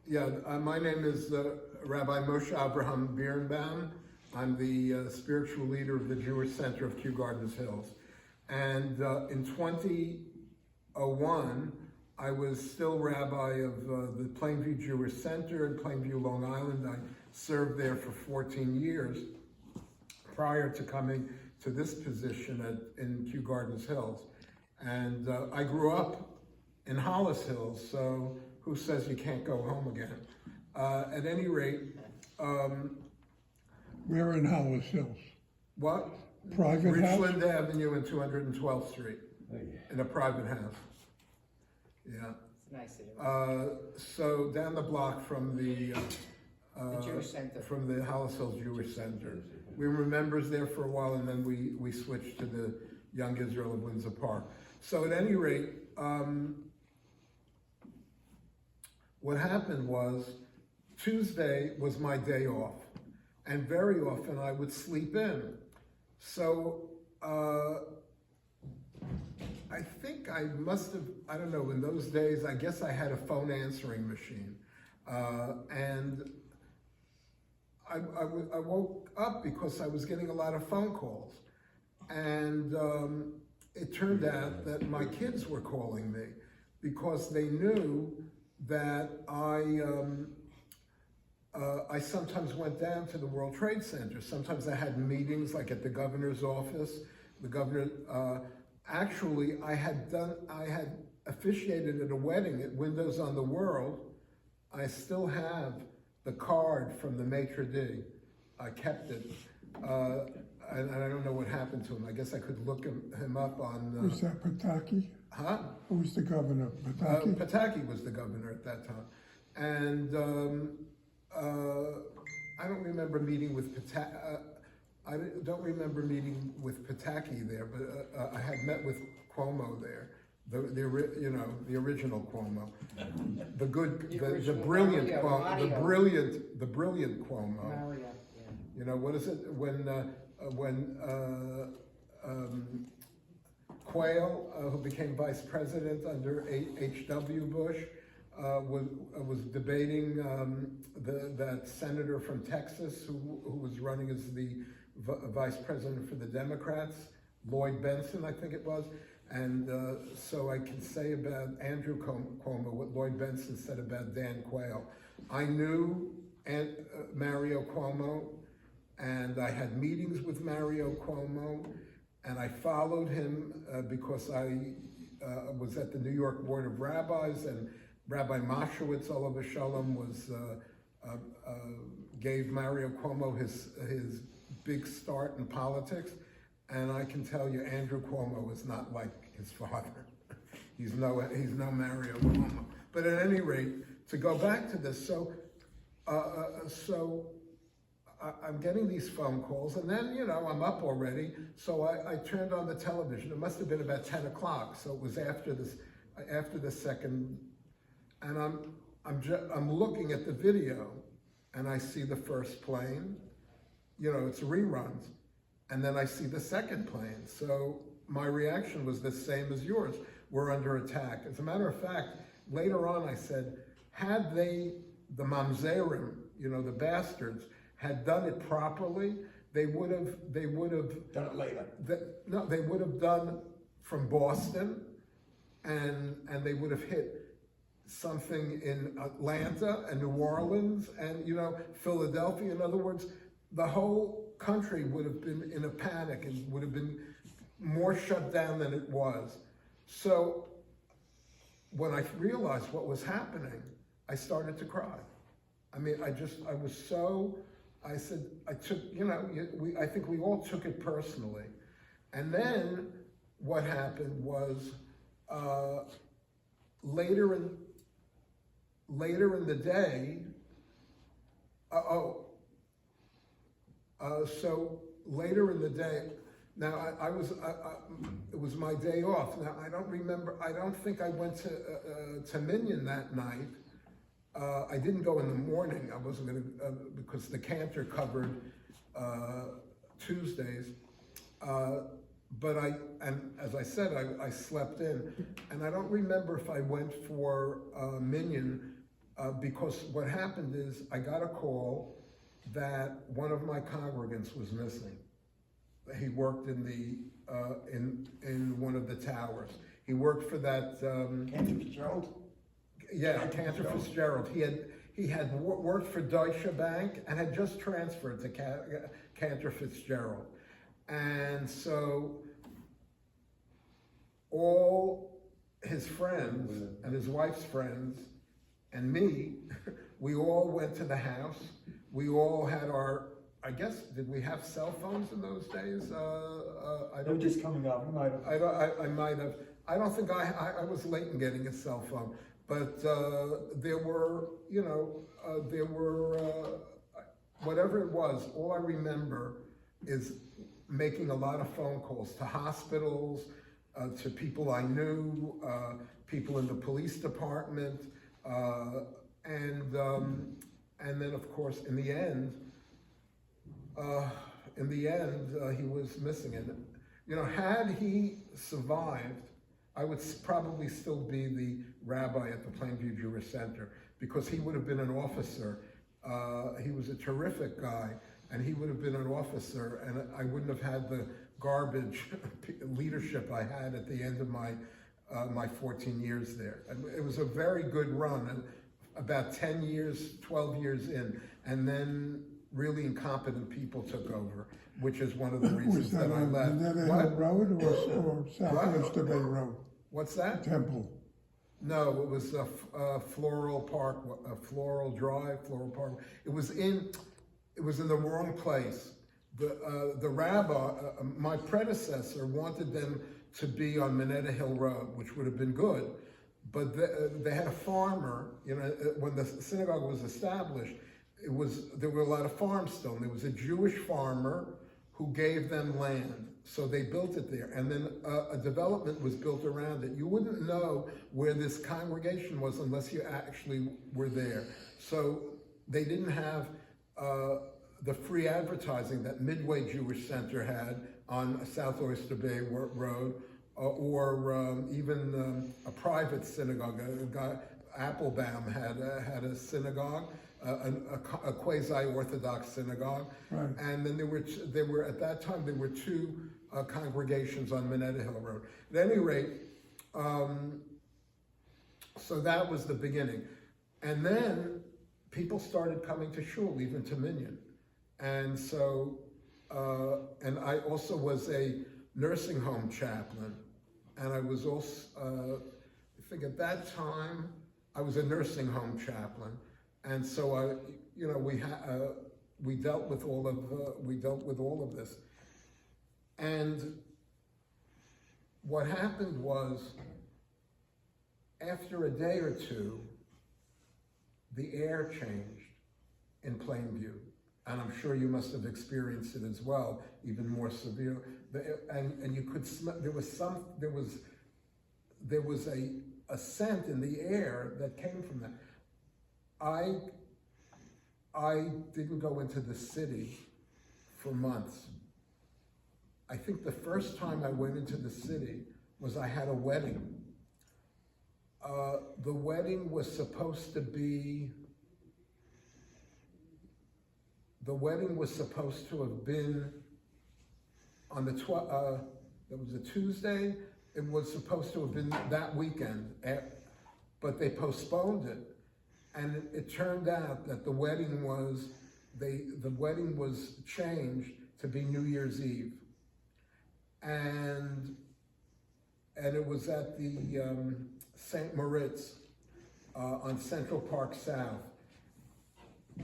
My name is Rabbi Moshe Birnbaum. I'm the spiritual leader of the Jewish Center of Kew Gardens Hills. And in 2001, I was still rabbi of the Plainview Jewish Center in Plainview, Long Island. I served there for 14 years prior to coming to this position in Kew Gardens Hills. And I grew up in Hollis Hills, so who says you can't go home again? At any rate, Where in Hollis Hills? what? Private house? Richland Avenue and 212th Street, in a private house. Yeah. It's nice. So down the block from the Jewish Center. From the Hollis Hills Jewish Center. We were members there for a while, and then we switched to the Young Israel of Windsor Park. So at any rate, what happened was Tuesday was my day off, and very often I would sleep in. So I think I must have, I don't know, in those days, I guess I had a phone answering machine. And I woke up because I was getting a lot of phone calls. And it turned out that my kids were calling me because they knew that I sometimes went down to the World Trade Center. Sometimes I had meetings like at the governor's office. The governor, actually I had officiated at a wedding at Windows on the World. I still have the card from the maitre d'. I kept it. And I don't know what happened to him. I guess I could look him up on... Was that Pataki? Huh? Who was the governor? Pataki? Pataki was the governor at that time. And I don't remember meeting with Pataki. I don't remember meeting with Pataki there, but I had met with Cuomo there. The original Cuomo, the brilliant Cuomo, the brilliant Cuomo. Mario, yeah. You know, what is it when Quayle, who became vice president under H.W. Bush, was debating that senator from Texas who was running as the vice president for the Democrats, Lloyd Benson, I think it was. And so I can say about Andrew Cuomo what Lloyd Benson said about Dan Quayle. I knew Mario Cuomo, and I had meetings with Mario Cuomo, and I followed him because I was at the New York Board of Rabbis, and Rabbi Moshewitz, Olav Shalom, gave Mario Cuomo his big start in politics. And I can tell you, Andrew Cuomo is not like his father. He's no Mario Cuomo. But at any rate, to go back to this, so I'm getting these phone calls, and then I'm up already. So I turned on the television. It must have been about 10 o'clock. So it was after the second, and I'm looking at the video, and I see the first plane. It's reruns. And then I see the second plane. So my reaction was the same as yours. We're under attack. As a matter of fact, later on I said, had the mamzerim, the bastards, had done it properly, they would have done it later. They would have done from Boston, and they would have hit something in Atlanta and New Orleans and Philadelphia. In other words, the whole country would have been in a panic and would have been more shut down than it was. So when I realized what was happening, I started to cry. I think we all took it personally. And then what happened was later in the day, so later in the day, now it was my day off. Now I don't think I went to Minyan that night. I didn't go in the morning. I wasn't going to, because the cantor covered Tuesdays. But as I said, I slept in. And I don't remember if I went for Minyan because what happened is I got a call that one of my congregants was missing. He worked in in one of the towers. He worked for that. Cantor Fitzgerald? Yeah, Cantor Fitzgerald. He had worked for Deutsche Bank and had just transferred to Cantor Fitzgerald, and so all his friends and his wife's friends and me, we all went to the house. We all had I guess, did we have cell phones in those days? I They were don't. just coming up. You might have. I might have. I don't think I was late in getting a cell phone, but there were, whatever it was. All I remember is making a lot of phone calls to hospitals, to people I knew, people in the police department, and then of course in the end, he was missing. And had he survived, I would probably still be the rabbi at the Plainview Jewish Center, because he would have been an officer. He was a terrific guy, and he would have been an officer, and I wouldn't have had the garbage leadership I had at the end of my 14 years there. And it was a very good run, and about 10 years, 12 years in, and then really incompetent people took over, which is one of the reasons Was that that I on left. Minetta What? Hill Road or Southwest Bay Road? What's that? Temple. No, it was a Floral Park, a Floral Drive, Floral Park. It was in the wrong place. The rabbi, my predecessor, wanted them to be on Minetta Hill Road, which would have been good, but they had a farmer. When the synagogue was established, there were a lot of farms still, and there was a Jewish farmer who gave them land. So they built it there, and then a development was built around it. You wouldn't know where this congregation was unless you actually were there. So they didn't have the free advertising that Midway Jewish Center had on South Oyster Bay Road, or even a private synagogue. A guy, Applebaum had a synagogue, a quasi-Orthodox synagogue, Right. and then there were at that time there were two congregations on Minetta Hill Road. At any rate, so that was the beginning, and then people started coming to shul, even to Minyan, and so and I also was a nursing home chaplain, and I was also I think at that time I was a nursing home chaplain. And so we dealt with all of this, and what happened was, after a day or two, the air changed in Plainview, and I'm sure you must have experienced it as well, even more severe. And you could smell. There was a scent in the air that came from that. I didn't go into the city for months. I think the first time I went into the city was I had a wedding. The wedding was supposed to have been on the it was a Tuesday. It was supposed to have been that weekend, but they postponed it. And it turned out that the wedding was changed to be New Year's Eve, and it was at the St. Moritz on Central Park South,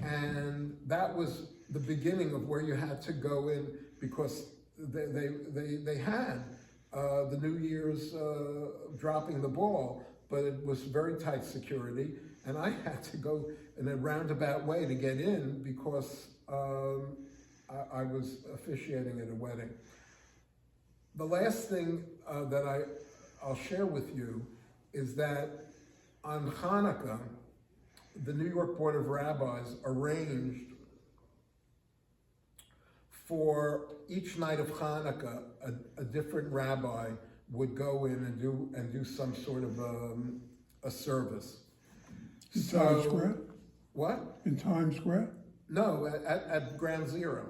and that was the beginning of where you had to go in, because they had the New Year's dropping the ball, but it was very tight security. And I had to go in a roundabout way to get in, because I was officiating at a wedding. The last thing that I'll share with you is that on Hanukkah, the New York Board of Rabbis arranged for each night of Hanukkah, a different rabbi would go in and do some sort of a service. In Times Square? What? In Times Square? No, at Ground Zero.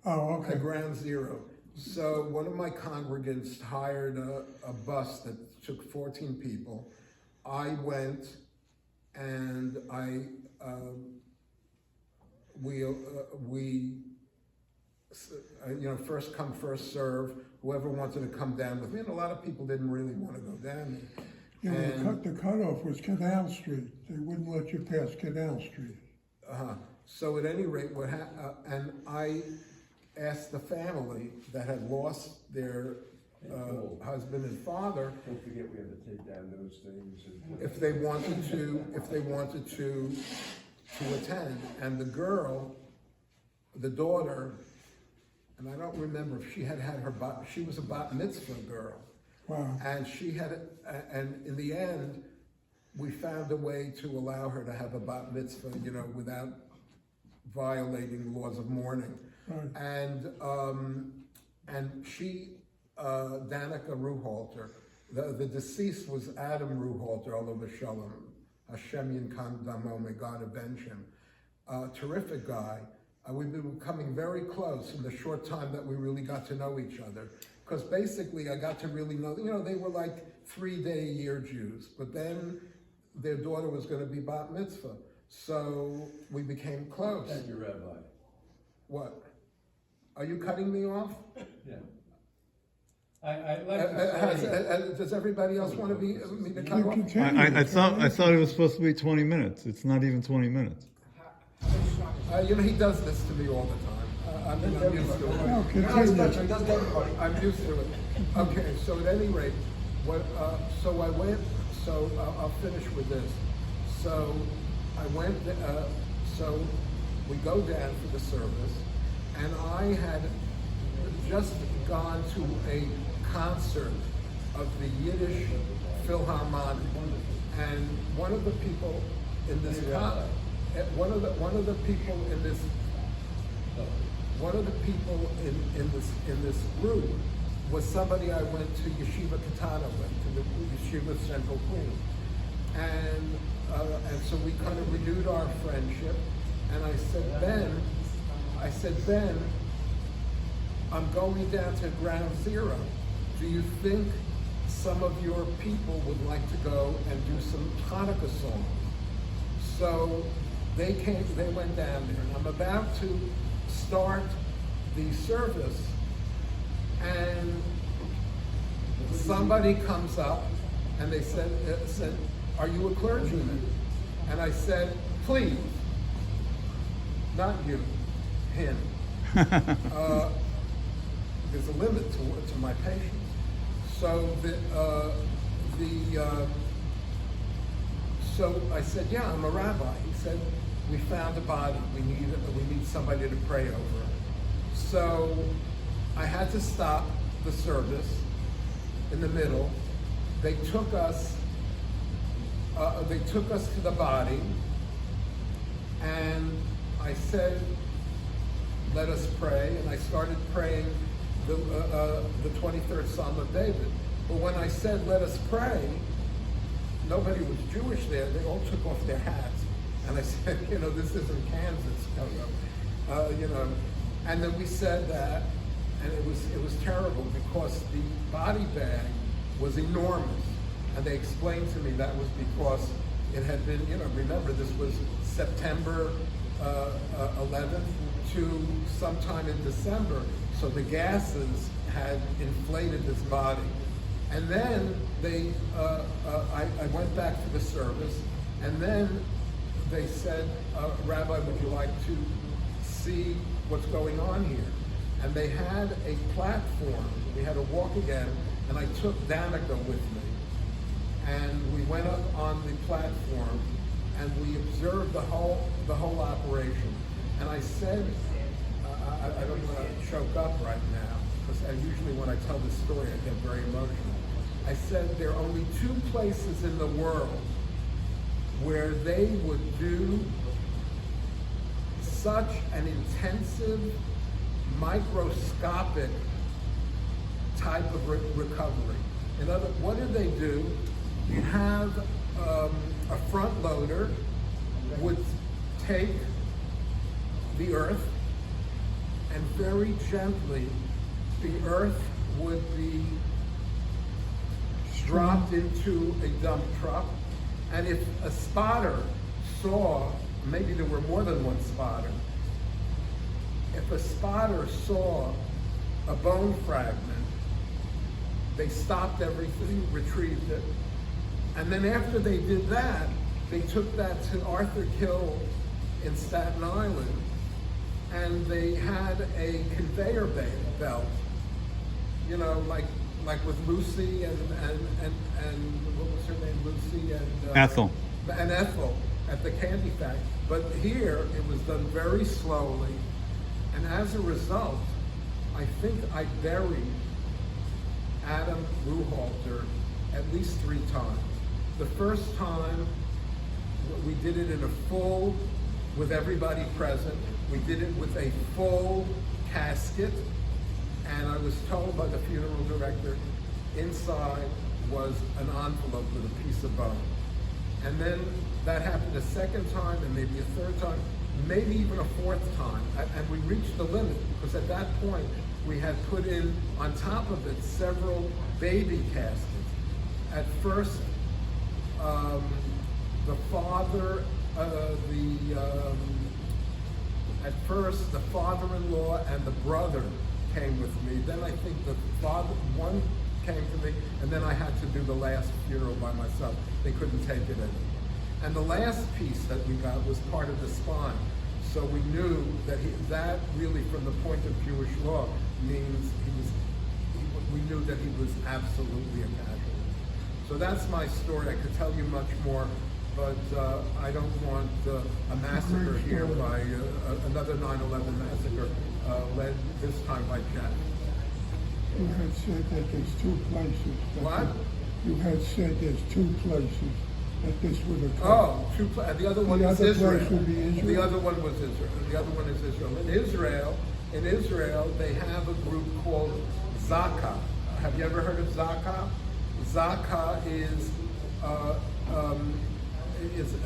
Oh, okay. At Ground Zero. So one of my congregants hired a bus that took 14 people. I went and we first come, first serve. Whoever wanted to come down with me, and a lot of people didn't really want to go down there. You know, And- the cutoff was Canal Street. They wouldn't let you pass Canal Street. So at any rate, and I asked the family that had lost their husband and father Don't forget we have to take down those things. if they wanted to attend. And the girl, the daughter, and I don't remember if she had she was a bat mitzvah girl. Wow. And and in the end, we found a way to allow her to have a bat mitzvah, without violating laws of mourning. Right. And she, Danica Ruhalter, the deceased was Adam Ruhalter, Olav Shalom, Hashem Yinkam Damo, may God avenge him. Terrific guy. We've been becoming very close in the short time that we really got to know each other. Because basically I got to really know, they were like 3-day-a-year Jews, but then their daughter was going to be bat mitzvah. So we became close. And your rabbi. What? Are you cutting me off? Yeah. I'd like to say, Does everybody else want to me to cut You off? continue. I thought it was supposed to be 20 minutes. It's not even 20 minutes. He does this to me all the time. I'm used to it. No, he does continue. everybody. I'm used to it. Okay, so at any rate, I'll finish with this. So I went, so we go down for the service, and I had just gone to a concert of the Yiddish Philharmonic, and one of the people in this in this group was somebody I went to Yeshiva Katana with, to the Yeshiva Central Queens, and so we kind of renewed our friendship. And I said, Ben, I'm going down to Ground Zero. Do you think some of your people would like to go and do some Hanukkah songs? So they went down there, and I'm about to start the service, and somebody comes up and they said, are you a clergyman? And I said, please, not you, him. There's a limit to my patience. So so I said, yeah, I'm a rabbi. He said, we found a body. We need somebody to pray over. So I had to stop the service in the middle. They took us to the body, and I said, let us pray, and I started praying the 23rd Psalm of David. But when I said, let us pray, nobody was Jewish there. They all took off their hats. And I said, this isn't Kansas, And then we said that, and it was terrible because the body bag was enormous. And they explained to me that was because it had been, remember this was September 11th to sometime in December. So the gases had inflated this body. And then I went back to the service, and then they said, Rabbi, would you like to see what's going on here? And they had a platform. We had to walk again, and I took Danica with me. And we went up on the platform, and we observed the whole operation. And I said, I don't want to choke up right now, because usually when I tell this story, I get very emotional. I said there are only 2 places in the world where they would do such an intensive, microscopic type of recovery. In other, what do? You have a front loader would take the earth, and very gently, the earth would be dropped into a dump truck. And if a spotter saw, maybe there were more than one spotter, if a spotter saw a bone fragment, they stopped everything, retrieved it, and then after they did that, they took that to Arthur Kill in Staten Island, and they had a conveyor belt, you know, like with Lucy and what was her name, Lucy and Ethel. And Ethel at the candy factory. But here it was done very slowly, and as a result, I think I buried Adam Ruhalter at least 3 times. The first time we did it in a full, with everybody present. We did it with a full casket, and I was told by the funeral director, inside was an envelope with a piece of bone. And then that happened a second time, and maybe a third time, maybe even a 4th time. And we reached the limit, because at that point, we had put in, on top of it, several baby caskets. At first, the father, at first, the father-in-law and the brother came with me. Then I think the father, one came to me, and then I had to do the last funeral by myself. They couldn't take it anymore. And the last piece that we got was part of the spine. So we knew that that really, from the point of Jewish law, means we knew that he was absolutely a casualty. So that's my story. I could tell you much more, but I don't want a massacre here by another 9/11 massacre led this time by Jack. You had said that there's 2 places. What? You had said there's 2 places that this would occur. Oh, the other one is The other Israel. place would be Israel? The other one was Israel. The other one is Israel. In Israel, they have a group called Zaka. Have you ever heard of Zaka? Zaka is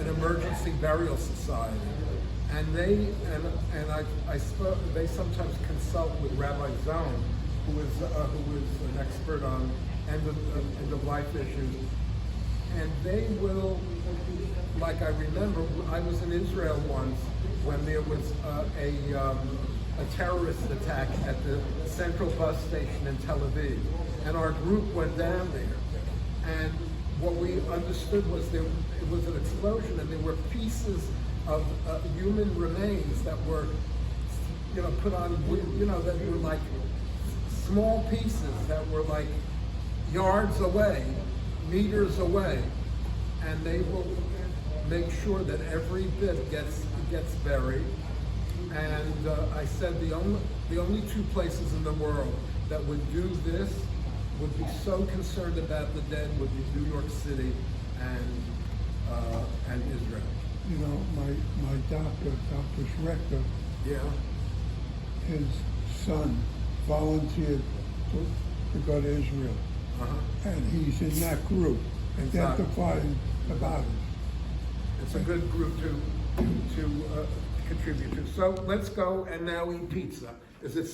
an emergency burial society, and they sometimes consult with Rabbi Zone, who is an expert on end of life issues, and they will, like I remember, I was in Israel once when there was a terrorist attack at the central bus station in Tel Aviv, and our group went down there, and what we understood was it was an explosion, and there were pieces of human remains that were, you know, put on, you know, that were like small pieces that were like yards away, meters away, and they will make sure that every bit gets buried. And I said the only 2 places in the world that would do this, would be so concerned about the dead, would be New York City and Israel. You know, my doctor, Dr. Schrechter, Yeah. his son volunteered to go to Israel. And he's in that group, Exactly. identifying the bodies. It's a good group to contribute to. So let's go and now eat pizza. Is it